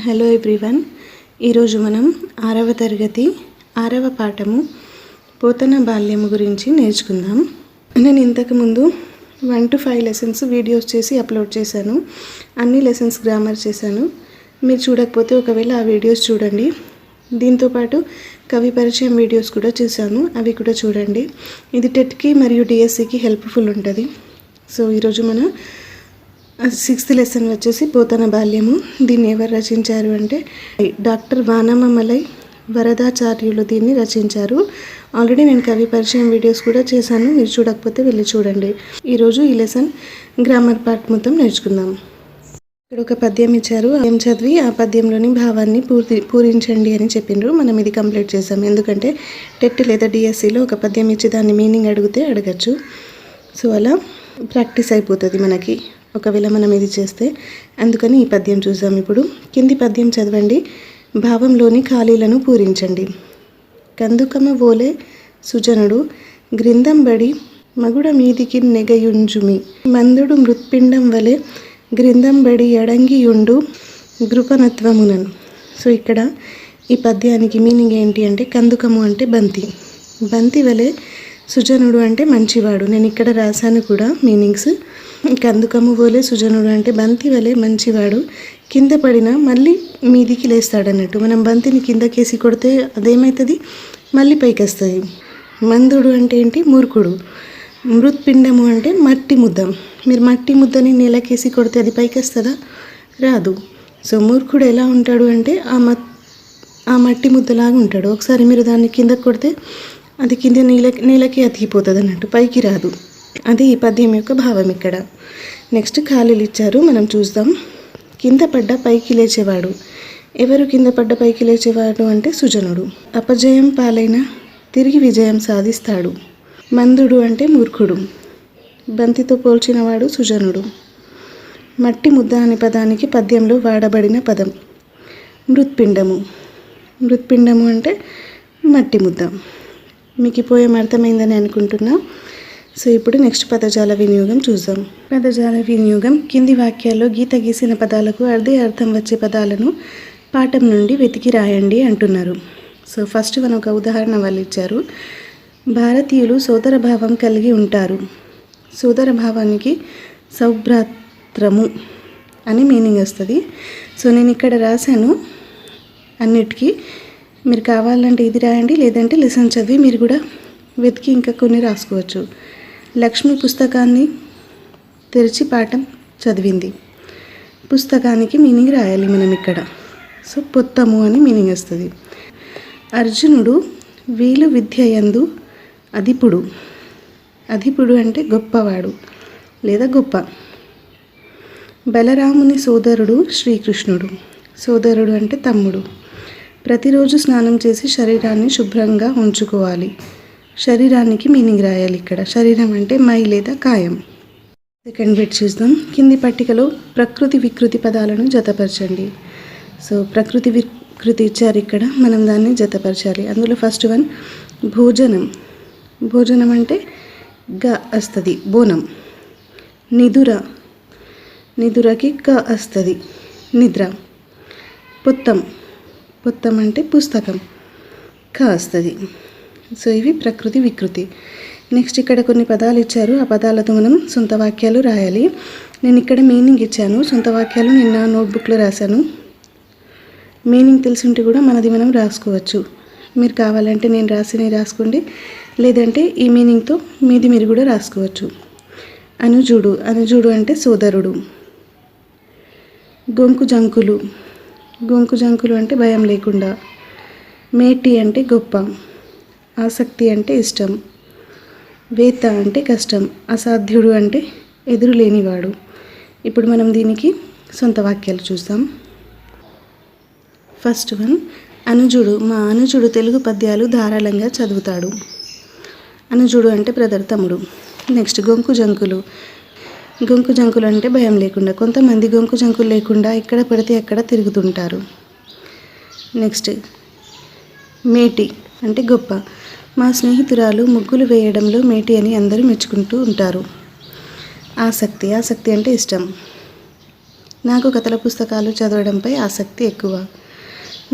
Hello everyone. ఈరోజు మనం 6వ తరగతి 6వ పాఠము పోతన బాల్యము గురించి నేర్చుకుందాం. నేను ఇంతకుముందు 1 to 5 లెసన్స్ వీడియోస్ చేసి అప్లోడ్ చేశాను. అన్ని లెసన్స్ గ్రామర్ చేశాను. మీరు చూడకపోతే ఒకవేళ ఆ వీడియోస్ చూడండి. దీంతోపాటు కవి పరిచయం వీడియోస్ కూడా చేశాను, అవి కూడా చూడండి. ఇది టెట్కి మరియు డిఎస్సికి హెల్ప్ఫుల్ ఉంటుంది. సో ఈరోజు మన 6th లెసన్ వచ్చేసి పోతన బాల్యము. దీన్ని ఎవరు రచించారు అంటే డాక్టర్ వానమమలై వరదాచార్యులు దీన్ని రచించారు. ఆల్రెడీ నేను కవి పరిచయం వీడియోస్ కూడా చేశాను, మీరు చూడకపోతే వెళ్ళి చూడండి. ఈరోజు ఈ లెసన్ గ్రామర్ పార్ట్ మొత్తం నేర్చుకుందాం. ఇక్కడ ఒక పద్యం ఇచ్చారు, ఏం చదివి ఆ పద్యంలోని భావాన్ని పూరించండి అని చెప్పిండ్రు. మనం ఇది కంప్లీట్ చేసాం, ఎందుకంటే టెట్ లేదా డిఎస్సిలో ఒక పద్యం ఇచ్చి దాన్ని మీనింగ్ అడిగితే అడగచ్చు. సో అలా ప్రాక్టీస్ అయిపోతుంది మనకి ఒకవేళ మనం ఇది చేస్తే. అందుకని ఈ పద్యం చూద్దాం. ఇప్పుడు కింది పద్యం చదవండి, భావంలోని ఖాళీలను పూరించండి. కందుకమ ఓలే సుజనుడు గ్రిందంబడి మగుడ మీదికి నెగయుంజుమి మందుడు మృత్పిండం వలె గ్రిందంబడి ఎడంగియుండు గృపనత్వమునన్. సో ఇక్కడ ఈ పద్యానికి మీనింగ్ ఏంటి అంటే, కందుకము అంటే బంతి, బంతి వలె సుజనుడు అంటే మంచివాడు. నేను ఇక్కడ రాశాను కూడా మీనింగ్స్. కందుకము వలె సుజనుడు అంటే బంతి వలె మంచివాడు, కింద పడినా మళ్ళీ మీదికి లేస్తాడన్నట్టు. మనం బంతిని కిందకేసి కొడితే అదేమవుతుంది, మళ్ళీ పైకి వస్తుంది. మందుడు అంటే ఏంటి, మూర్ఖుడు. మృత్పిండము అంటే మట్టి ముద్ద. మీరు మట్టి ముద్దని నేలకేసి కొడితే అది పైకి వస్తుందా, రాదు. సో మూర్ఖుడు ఎలా ఉంటాడు అంటే ఆ మట్టి ముద్దలాగా ఉంటాడు. ఒకసారి మీరు దాన్ని కింద కొడితే అది కింద నేలకి అతికిపోతుంది అన్నట్టు, పైకి రాదు. అది ఈ పద్యం యొక్క భావం. ఇక్కడ నెక్స్ట్ ఖాళీలు ఇచ్చారు, మనం చూద్దాం. కింద పడ్డ పైకి లేచేవాడు. ఎవరు కింద పడ్డ పైకి లేచేవాడు అంటే సుజనుడు. అపజయం పాలైన తిరిగి విజయం సాధిస్తాడు. మందుడు అంటే మూర్ఖుడు, బంతితో పోల్చినవాడు సుజనుడు. మట్టి ముద్ద అనే పదానికి పద్యంలో వాడబడిన పదం మృత్పిండము. మృత్పిండము అంటే మట్టి ముద్ద. మీకు ఈ పోయం అర్థమైందని అనుకుంటున్నా. సో ఇప్పుడు నెక్స్ట్ పదజాల వినియోగం చూద్దాం. పదజాల వినియోగం, కింది వాక్యాల్లో గీత గీసిన పదాలకు అదే అర్థం వచ్చే పదాలను పాఠం నుండి వెతికి రాయండి అంటున్నారు. సో ఫస్ట్ ఒక ఉదాహరణ వాళ్ళు ఇచ్చారు. భారతీయులు సోదర భావం కలిగి ఉంటారు. సోదర భావానికి సౌభ్రాత్రము అని మీనింగ్ వస్తుంది. సో నేను ఇక్కడ రాశాను అన్నిటికీ. మీరు కావాలంటే ఇది రాయండి, లేదంటే లెసన్ చదివి మీరు కూడా వెతికి ఇంకా కొన్ని రాసుకోవచ్చు. లక్ష్మి పుస్తకాన్ని తెరిచి పాఠం చదివింది. పుస్తకానికి మీనింగ్ రాయాలి మనం ఇక్కడ. సో పొత్తము అని మీనింగ్ వస్తుంది. అర్జునుడు వీలు విద్యయందు అధిపుడు. అధిపుడు అంటే గొప్పవాడు లేదా గొప్ప. బలరాముని సోదరుడు శ్రీకృష్ణుడు. సోదరుడు అంటే తమ్ముడు. ప్రతిరోజు స్నానం చేసి శరీరాన్ని శుభ్రంగా ఉంచుకోవాలి. శరీరానికి మీనింగ్ రాయాలి ఇక్కడ. శరీరం అంటే మై లేదా కాయం. సెకండ్ బిట్ చూద్దాం. కింది పట్టికలో ప్రకృతి వికృతి పదాలను జతపరచండి. సో ప్రకృతి వికృతి ఇచ్చారు ఇక్కడ, మనం దాన్ని జతపరచాలి. అందులో ఫస్ట్ వన్ భోజనం. భోజనం అంటే గ వస్తుంది, బోనం. నిదుర, నిదురకి క వస్తుంది, నిద్ర. పొత్తం, పొత్తం అంటే పుస్తకం, క వస్తుంది. సో ఇవి ప్రకృతి వికృతి. నెక్స్ట్ ఇక్కడ కొన్ని పదాలు ఇచ్చారు, ఆ పదాలతో మనం సొంత వాక్యాలు రాయాలి. నేను ఇక్కడ మీనింగ్ ఇచ్చాను, సొంత వాక్యాలు నిన్న నోట్బుక్లో రాశాను. మీనింగ్ తెలుసుంటే కూడా మనది మనం రాసుకోవచ్చు. మీరు కావాలంటే నేను రాసుకోండి, లేదంటే ఈ మీనింగ్తో మీది మీరు కూడా రాసుకోవచ్చు. అనుజుడు, అనుజుడు అంటే సోదరుడు. గొంకు జంకులు, గొంకు జంకులు అంటే భయం లేకుండా. మేటి అంటే గొప్ప. ఆసక్తి అంటే ఇష్టం. వేత అంటే కష్టం. అసాధ్యుడు అంటే ఎదురు లేనివాడు. ఇప్పుడు మనం దీనికి సొంత వాక్యాలు చూద్దాం. ఫస్ట్ వన్ అనుజుడు. మా అనుజుడు తెలుగు పద్యాలు ధారాళంగా చదువుతాడు. అనుజుడు అంటే బ్రదర్, తమ్ముడు. నెక్స్ట్ గొంకు జంకులు. గొంకు జంకులు అంటే భయం లేకుండా. కొంతమంది గొంకు జంకులు లేకుండా ఎక్కడ పడితే అక్కడ తిరుగుతుంటారు. నెక్స్ట్ మేటి అంటే గొప్ప. మా స్నేహితురాలు ముగ్గులు వేయడంలో మేటి అని అందరూ మెచ్చుకుంటూ ఉంటారు. ఆసక్తి, ఆసక్తి అంటే ఇష్టం. నాకు కథల పుస్తకాలు చదవడంపై ఆసక్తి ఎక్కువ.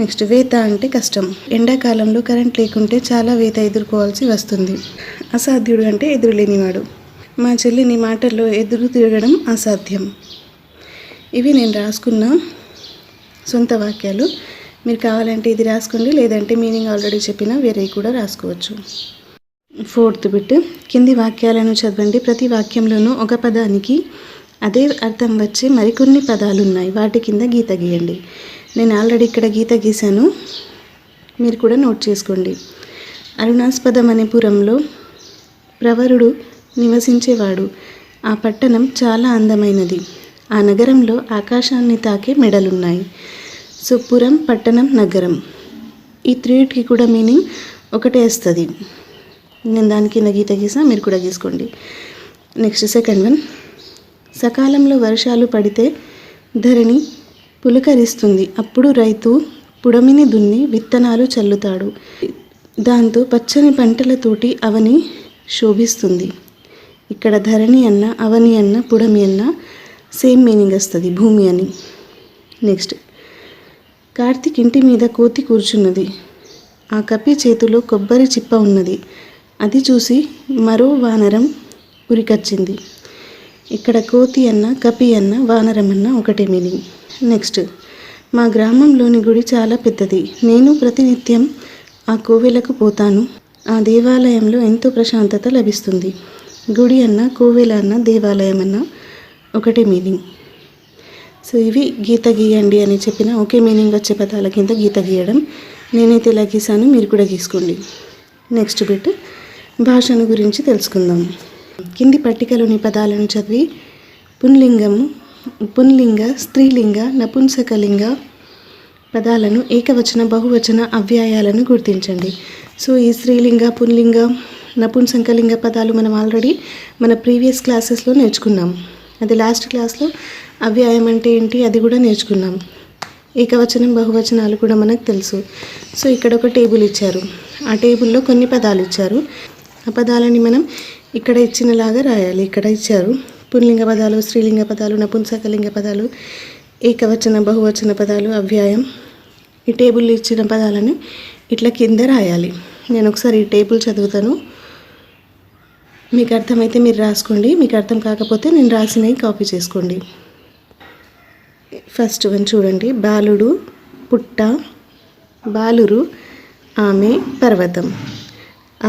నెక్స్ట్ వేత అంటే కష్టం. ఎండాకాలంలో కరెంట్ లేకుంటే చాలా వేత ఎదుర్కోవాల్సి వస్తుంది. అసాధ్యుడు అంటే ఎదురులేనివాడు. మా చెల్లిని మాటల్లో ఎదురు తిరగడం అసాధ్యం. ఇవి నేను రాసుకున్న సొంత వాక్యాలు. మీరు కావాలంటే ఇది రాసుకోండి, లేదంటే మీనింగ్ ఆల్రెడీ చెప్పిన వేరే కూడా రాసుకోవచ్చు. 4th బిట్, కింది వాక్యాలను చదవండి. ప్రతి వాక్యంలోనూ ఒక పదానికి అదే అర్థం వచ్చే మరికొన్ని పదాలు ఉన్నాయి. వాటి కింద గీత గీయండి. నేను ఆల్రెడీ ఇక్కడ గీత గీశాను, మీరు కూడా నోట్ చేసుకోండి. అరుణాస్పదం అనే పురంలో ప్రవరుడు నివసించేవాడు. ఆ పట్టణం చాలా అందమైనది. ఆ నగరంలో ఆకాశాన్ని తాకే మెడలున్నాయి. సో పురం, పట్టణం, నగరం, ఈ 3కి కూడా మీనింగ్ ఒకటే వస్తుంది. నేను దాని కింద గీత గీసా, మీరు కూడా గీసుకోండి. నెక్స్ట్ 2nd వన్, సకాలంలో వర్షాలు పడితే ధరణి పులకరిస్తుంది. అప్పుడు రైతు పుడమిని దున్ని విత్తనాలు చల్లుతాడు. దాంతో పచ్చని పంటలతోటి అవని శోభిస్తుంది. ఇక్కడ ధరణి అన్న, అవని అన్న, పుడమి అన్న సేమ్ మీనింగ్ వస్తుంది, భూమి అని. నెక్స్ట్, కార్తీక్ ఇంటి మీద కోతి కూర్చున్నది. ఆ కపి చేతిలో కొబ్బరి చిప్ప ఉన్నది. అది చూసి మరో వానరం ఉరికచ్చింది. ఇక్కడ కోతి అన్న, కపి అన్న, వానరం అన్న ఒకటే మీనింగ్. నెక్స్ట్, మా గ్రామంలోని గుడి చాలా పెద్దది. నేను ప్రతినిత్యం ఆ కోవెలకు పోతాను. ఆ దేవాలయంలో ఎంతో ప్రశాంతత లభిస్తుంది. గుడి అన్న, కోవెల అన్న, దేవాలయం అన్న ఒకటే మీనింగ్. సో ఇవి గీత గీయండి అని చెప్పిన ఒకే మీనింగ్ వచ్చే పదాల కింద గీత గీయడం. నేనైతే ఇలా గీసాను, మీరు కూడా గీసుకోండి. నెక్స్ట్ బిట్, భాషను గురించి తెలుసుకుందాం. కింది పట్టికలోని పదాలను చదివి పుంలింగము, పుంలింగ, స్త్రీలింగ, నపుంసకలింగ పదాలను ఏకవచన, బహువచన అవ్యయాలను గుర్తించండి. సో ఈ స్త్రీలింగ, పుంలింగ, నపుంసకలింగ పదాలు మనం ఆల్రెడీ మన ప్రీవియస్ క్లాసెస్లో నేర్చుకున్నాం. అది లాస్ట్ క్లాస్లో అవ్యయం అంటే ఏంటి అది కూడా నేర్చుకున్నాం. ఏకవచనం, బహువచనాలు కూడా మనకు తెలుసు. సో ఇక్కడ ఒక టేబుల్ ఇచ్చారు. ఆ టేబుల్లో కొన్ని పదాలు ఇచ్చారు. ఆ పదాలని మనం ఇక్కడ ఇచ్చినలాగా రాయాలి. ఇక్కడ ఇచ్చారు పుంలింగ పదాలు, స్త్రీలింగ పదాలు, నపుంసకలింగ పదాలు, ఏకవచన, బహువచన పదాలు, అవ్యయం. ఈ టేబుల్ ఇచ్చిన పదాలను ఇట్లా కింద రాయాలి. నేను ఒకసారి ఈ టేబుల్ చదువుతాను, మీకు అర్థమైతే మీరు రాసుకోండి, మీకు అర్థం కాకపోతే నేను రాసినవి కాపీ చేసుకోండి. ఫస్ట్ వన్ చూడండి. బాలుడు, పుట్ట, బాలురు, ఆమె, పర్వతం.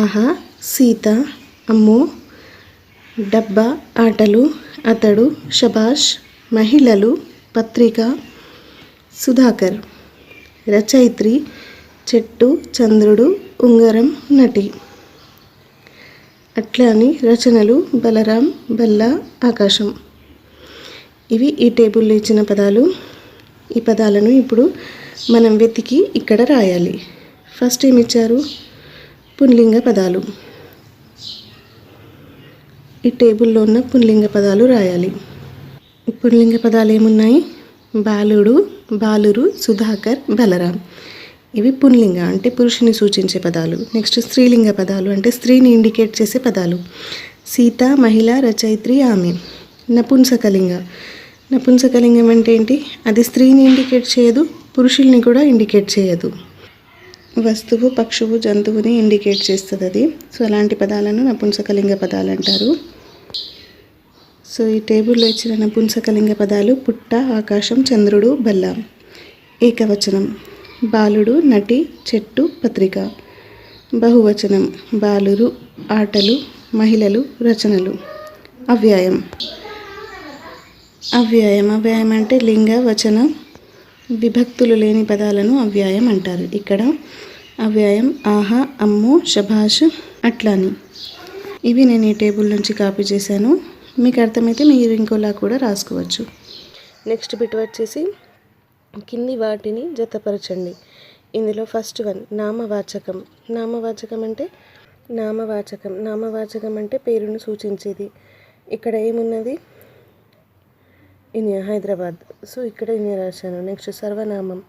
ఆహా, సీత, అమ్మో, డబ్బా, ఆటలు, అతడు, శబాష్, మహిళలు, పత్రిక, సుధాకర్, రచయిత్రి, చెట్టు, చంద్రుడు, ఉంగరం, నటి. అట్లాని రచనలు, బలరాం, బల్ల, ఆకాశం. ఇవి ఈ టేబుల్లో ఇచ్చిన పదాలు. ఈ పదాలను ఇప్పుడు మనం వెతికి ఇక్కడ రాయాలి. ఫస్ట్ ఏమి ఇచ్చారు? పుంలింగ పదాలు. ఈ టేబుల్లో ఉన్న పుంలింగ పదాలు రాయాలి. పుంలింగ పదాలు ఏమున్నాయి? బాలుడు, బాలురు, సుధాకర్, బలరాం. ఇవి పుంలింగ అంటే పురుషుని సూచించే పదాలు. నెక్స్ట్ స్త్రీలింగ పదాలు అంటే స్త్రీని ఇండికేట్ చేసే పదాలు. సీత, మహిళ, రచయిత్రి, ఆమె. నపుంసకలింగ. నపుంసకలింగం అంటే ఏంటి? అది స్త్రీని ఇండికేట్ చేయదు, పురుషుల్ని కూడా ఇండికేట్ చేయదు. వస్తువు, పక్షువు, జంతువుని ఇండికేట్ చేస్తుంది అది. సో అలాంటి పదాలను నపుంసకలింగ పదాలు అంటారు. సో ఈ టేబుల్లో ఇచ్చిన నపుంసకలింగ పదాలు పుట్ట, ఆకాశం, చంద్రుడు, బల్ల. ఏకవచనం బాలుడు, నటి, చెట్టు, పత్రిక. బహువచనం బాలురు, ఆటలు, మహిళలు, రచనలు. అవ్యయం. అవ్యయం అంటే లింగ, వచన, విభక్తులు లేని పదాలను అవ్యయం అంటారు. ఇక్కడ అవ్యయం ఆహా, అమ్మో, శభాష్, అట్లాని. ఇవి నేను ఈ టేబుల్ నుంచి కాపీ చేశాను. మీకు అర్థమైతే మీరు ఇంకోలా కూడా రాసుకోవచ్చు. నెక్స్ట్ బిట్ వచ్చేసి కింది వాటిని జతపరచండి. ఇందులో ఫస్ట్ వన్ నామవాచకం. నామవాచకం అంటే నామవాచకం అంటే పేరును సూచించేది. ఇక్కడ ఏమున్నది? ఇనియా, హైదరాబాద్. సో ఇక్కడ ఇనియా రాశాను. నెక్స్ట్ సర్వనామం.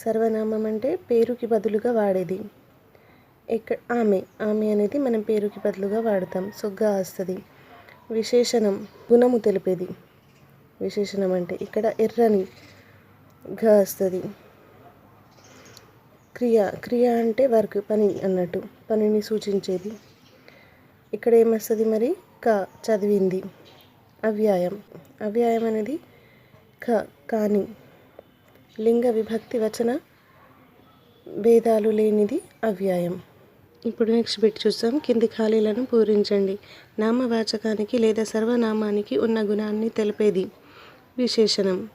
సర్వనామం అంటే పేరుకి బదులుగా వాడేది. ఇక్కడ ఆమె అనేది మనం పేరుకి బదులుగా వాడతాం. సొగ్గా వస్తుంది. విశేషణం గుణము తెలిపేది. విశేషణం అంటే ఇక్కడ ఎర్రని ఘ వస్తుంది. క్రియ అంటే వర్క్, పని అన్నట్టు, పనిని సూచించేది. ఇక్కడ ఏమొస్తుంది మరి? చదివింది. అవ్యాయం అనేది కానీ, లింగ విభక్తి వచన భేదాలు లేనిది అవ్యాయం. ఇప్పుడు నెక్స్ట్ బిట్ చూస్తాం. కింది ఖాళీలను పూరించండి. నామవాచకానికి లేదా సర్వనామానికి ఉన్న గుణాన్ని తెలిపేది విశేషణం.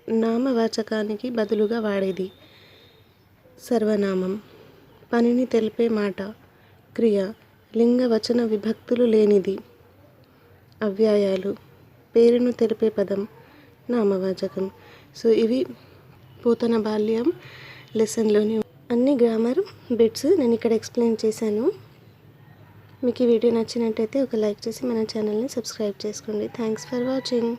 నామవాచకానికి బదులుగా వాడేది సర్వనామం. పనిని తెలిపే మాట క్రియ. లింగ వచన విభక్తులు లేనిది అవ్యాయాలు. పేరును తెలిపే పదం నామవాచకం. సో ఇవి పోతన బాల్యం లెసన్లోని అన్ని గ్రామర్ బిట్స్ నేను ఇక్కడ ఎక్స్ప్లెయిన్ చేశాను. మీకు ఈ వీడియో నచ్చినట్టయితే ఒక లైక్ చేసి మన ఛానల్ని సబ్స్క్రైబ్ చేసుకోండి. Thanks for watching.